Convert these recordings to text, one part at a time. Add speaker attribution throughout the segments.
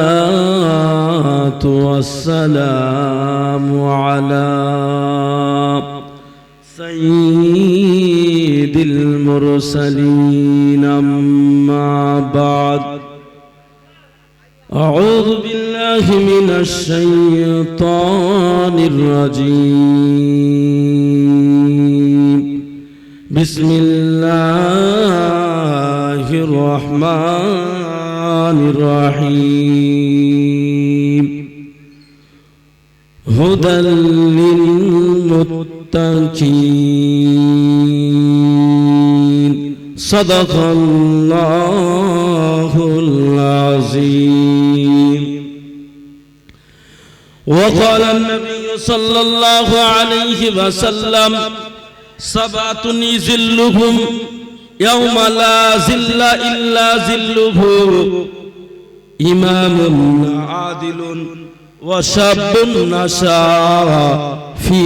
Speaker 1: والصلاة والسلام على سيد المرسلين أما بعد أعوذ بالله من الشيطان الرجيم بسم الله الرحمن الرحيم هدى للمتقين صدق الله العظيم. وقال النبي صلى الله عليه وسلم سبعة يظلهم يوم لا ظل إلا ظله إمام عادل وشاب نشأ في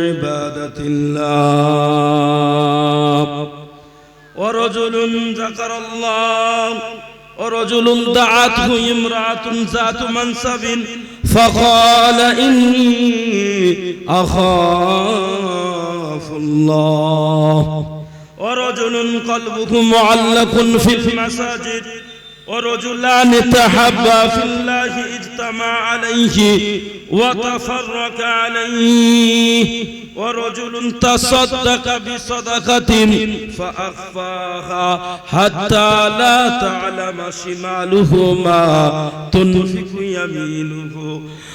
Speaker 1: عبادة الله ورجل ذكر الله ورجل دعته امرأة ذات منصب فقال إني أخاف الله ورجل قلبه معلق في المساجد ورجلان تحبا في الله اجتمع عليه وتفرق عليه ورجل تصدق بصدقة فأخفاها حتى لا تعلم شماله ما تنفق يمينه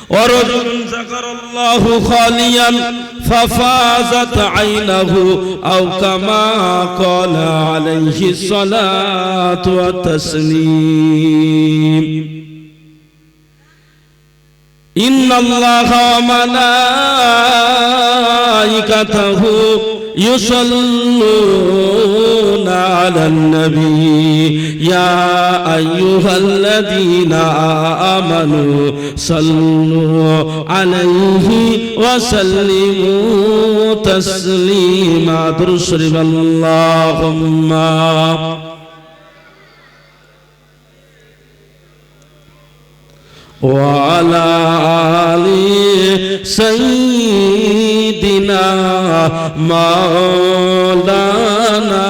Speaker 1: ورجل ذكر الله خاليا ففازت عينه أو كما قال عليه الصلاة والتسليم. إن الله وملائكته يصلون على النبي يا أيها الذين آمنوا صلوا عليه وسلموا تسليما. درشرب اللهم وعلى آل سيدنا مولانا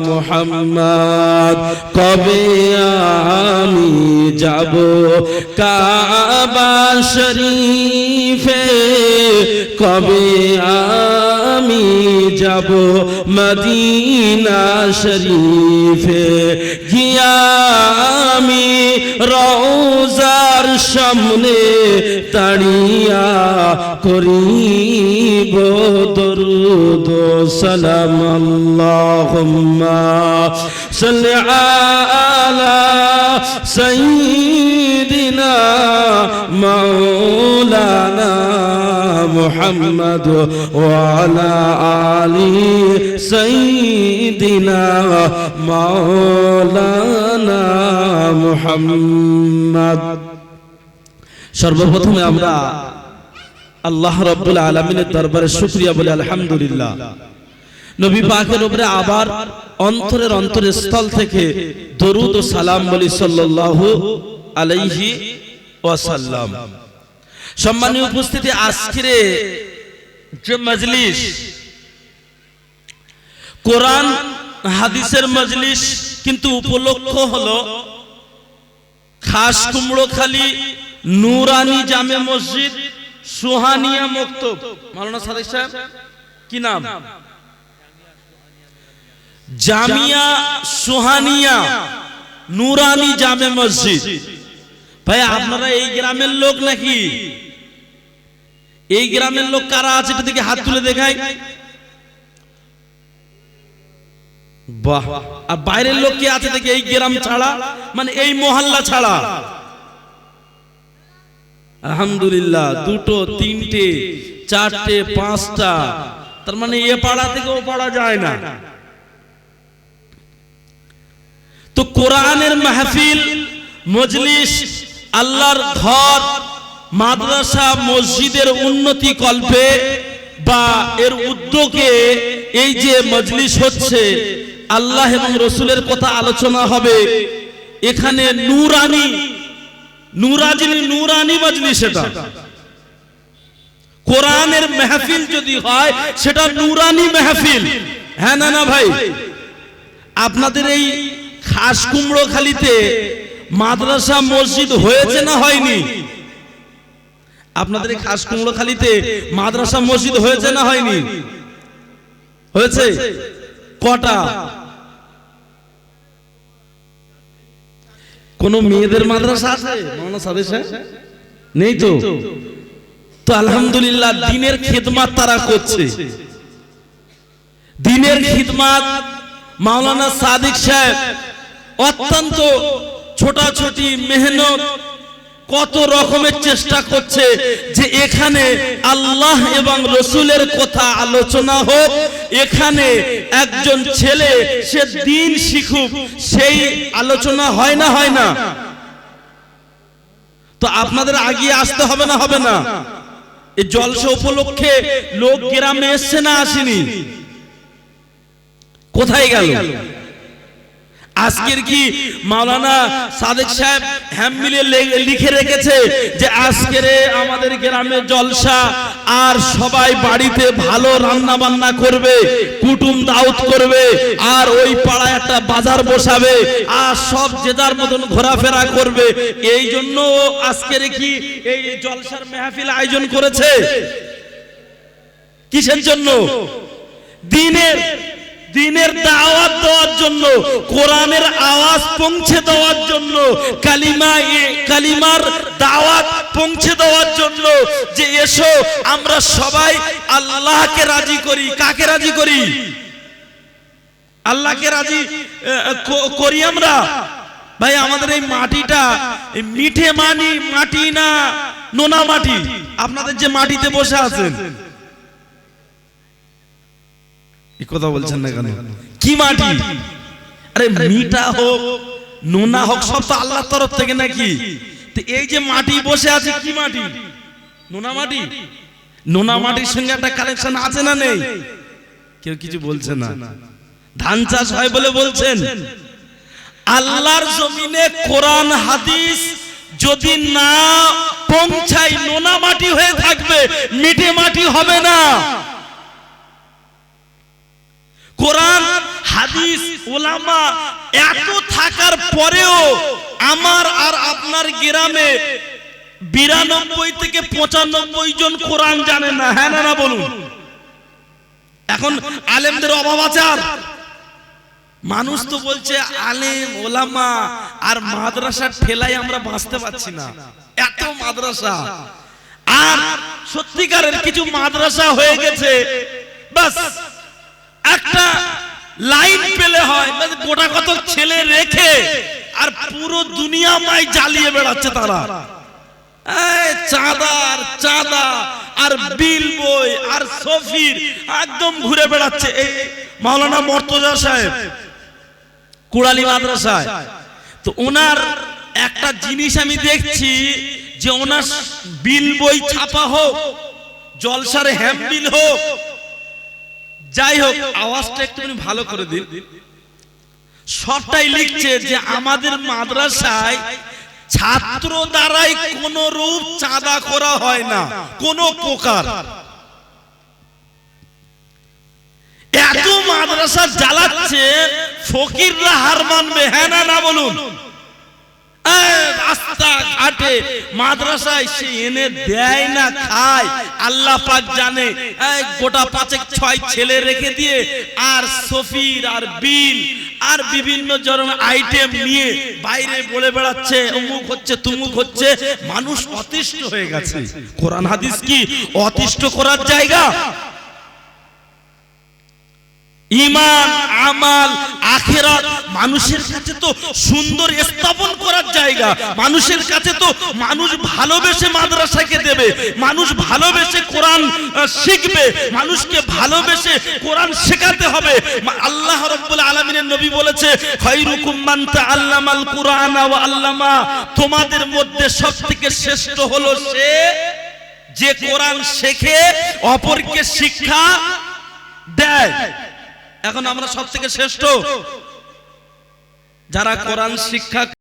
Speaker 1: محمد কবে আমি যাব কাবা শরীফে কবে আমি যাব মদিনা শরীফে গিয়া আমি রওজার সামনে দাঁড়িয়া করিব দরুদ ও সালাম আল্লাহুম্মা সাল্লি আলা সাইয়্যিদিনা মাওলানা মুহাম্মদ ওয়া আলা আলি সাইয়্যিদিনা মাওলানা মুহাম্মদ। সর্বপ্রথমে আমরা আল্লাহ রাব্বুল আলামিনের দরবারে শুকরিয়া বলি আলহামদুলিল্লাহ। নবী পাকের উপরে আবার অন্তরের অন্তরস্থল থেকে দরুদ ও সালাম বলি সাল্লাল্লাহু আলাইহি ওয়াসাল্লাম। সম্মানীয় উপস্থিতি, আজকের যে মজলিস কোরআন হাদিসের মজলিস, কিন্তু উপলক্ষ হলো খাস কুমড়োখালী নুরানি জামে মসজিদ সুহানিয়া মক্তব। মাওলানা সাদিক সাহেব কি নাম? জামিয়া সুহানিয়া নুরানি জামে মসজিদ। ভাই আপনারা এই গ্রামের লোক নাকি? এই গ্রামের লোক কারা আছে এটা দিকে হাত তুলে দেখায়। বাহ। আর বাইরের লোক কি আছে দেখি এই গ্রাম ছাড়া, মানে এই মহল্লা ছাড়া? আলহামদুলিল্লাহ, দুটো তিনটে চারটে পাঁচটা, তার মানে এ পাড়া থেকে ও পাড়া যায় না। তো কোরআনের মাহফিল, মজলিস, আল্লাহর ঘর, মাদ্রাসা, মসজিদের উন্নতি কল্পে বা এর উদ্যোগে এই যে মজলিস হচ্ছে, আল্লাহ এবং রসুলের কথা আলোচনা হবে, এখানে নুরানি মজলিস, এটা কোরআনের মেহফিল যদি হয় সেটা নুরানি মেহফিল। হ্যাঁ না ভাই? আপনাদের এই খাসকুমড়োখালিতে মাদ্রাসা মসজিদ হয়েছে না হয়নি? আপনাদের এই খাসকুমড়োখালিতে মাদ্রাসা মসজিদ হয়েছে না হয়নি? হয়েছে। কটা? কোন মেয়েদের মাদ্রাসা আছে মাওলানা সাদেক সাহেব? নেই তো। তো আলহামদুলিল্লাহ, দ্বীনের খিদমত তারা করছে। দ্বীনের খিদমত মাওলানা সাদেক সাহেব অত্যন্ত ছোটাছুটি মেহনত, কত রকমের চেষ্টা করছে যে এখানে আল্লাহ এবং রসুলের কথা আলোচনা হোক, এখানে একজন ছেলে সে দ্বীন শিখুক, সেই আলোচনা হয় না হয় না? তো আপনাদের আগিয়ে আসতে হবে না হবে না? এই জলসা উপলক্ষে লোক গ্রামে এসছে না আসেনি? কোথায় গেল? আজকের কি মাওলানা সাদেক সাহেব হ্যামমিলে লিখে রেখেছে যে আজকের আমাদের গ্রামে জলসা, আর সবাই বাড়িতে ভালো রান্না বান্না করবে, কুটুম দাওয়াত করবে, আর ওই পাড়ায় একটা বাজার বসাবে, আর সব যে যার মতন ঘোরাফেরা করবে, এই জন্য আজকের কি এই জলসার মেহফিল আয়োজন করেছে? কিসের জন্য? দ্বীনের দাওয়াত দেওয়ার জন্য, কোরআনের আওয়াজ পৌঁছে দেওয়ার জন্য, কালিমার দাওয়াত পৌঁছে দেওয়ার জন্য, যে এসো আমরা সবাই আল্লাহকে রাজি করি। কাকে রাজি করি? আল্লাহকে রাজি করি আমরা। ভাই, আমাদের এই মাটিটা মিঠে মাটি না নোনা মাটি? আপনাদের যে মাটিতে বসে আছেন, কথা বলছেন না কেন? কি মাটি? আরে মিঠা হোক নোনা হোক সব তো আল্লাহর তরফ থেকে নাকি? তো এই যে মাটি বসে আছে, কি মাটি? নোনা মাটি। নোনা মাটির সঙ্গে একটা কানেকশন আছে না নেই? কেউ কিছু বলছে না। ধান চাষ হয় বলে বলছেন। আল্লাহর জমিনে কোরআন হাদিস যদি না পৌঁছায়, নোনা মাটি হয়ে থাকবে, মিঠে মাটি হবে না। কোরআন হাদিস ওলামা এত থাকার পরেও আমার আর আপনার গ্রামে 92 থেকে 95 জন কোরআন জানে না। হ্যাঁ না বলুন? এখন আলেমদের অভাব আছে। আর মানুষ তো বলছে আলেম ওলামা আর মাদ্রাসার ঠেলায় আমরা বাঁচতে পারছি না, এত মাদ্রাসা। আর সত্যিকারের কিছু মাদ্রাসা হয়ে গেছে, বাস একটা লাইন পেলে হয়, গোটা কত ছেলে রেখে আর পুরো দুনিয়া মাই জ্বালিয়ে বেড়াচ্ছে তারা। চাঁদা আর বিল বই আর সফির একদম ঘুরে বেড়াচ্ছে। এই মাওলানা মর্তজা সাহেব কুড়ালি মাদ্রাসায়, তো ওনার একটা জিনিস আমি দেখছি যে ওনার বিল বই ছাপা হোক, জলসার হ্যামবিল হোক, যাই হোক, আওয়াজটা একটু ভালো করে দিন, সবটাই লিখছে যে আমাদের মাদ্রাসায় ছাত্র দ্বারাই কোন রূপ চাঁদা করা হয় না, কোন প্রকার। এত মাদ্রাসা জ্বালাচ্ছে, ফকিররা হার মানবে। হ্যাঁ না বলুন? রাস্তা ঘাটে মাদ্রাসায় সে এনে দেয় না, খায় আল্লাহ পাক জানে। গোটা 5-6 ছেলে রেখে দিয়ে আর সফির আর বিল আর বিভিন্ন ধরনের আইটেম নিয়ে বাইরে বলে বেড়াচ্ছে, অমুক হচ্ছে তুমুক হচ্ছে। মানুষ অতিষ্ঠ হয়ে গেছে। কোরআন হাদিস কি অতিষ্ঠ করার জায়গা? ঈমান, আমাল, আখিরাত মানুষের কাছে তো সুন্দর স্থাপন করার জায়গা। মানুষের কাছে তো মানুষ ভালোবেসে মাদ্রাসাকে দেবে, মানুষ ভালোবেসে কোরআন শিখবে, মানুষকে ভালোবেসে কোরআন শেখাতে হবে। আল্লাহ রাব্বুল আলামিনের নবী বলেছে, খায়রুকুম মান তাআল্লামাল কুরআনা ওয়া আল্লামা, তোমাদের মধ্যে সবথেকে শ্রেষ্ঠ হলো সে যে কোরআন শেখে, অপরকে শিক্ষা দেয়। এখন আমরা সব থেকে শ্রেষ্ঠ যারা কোরআন শিক্ষা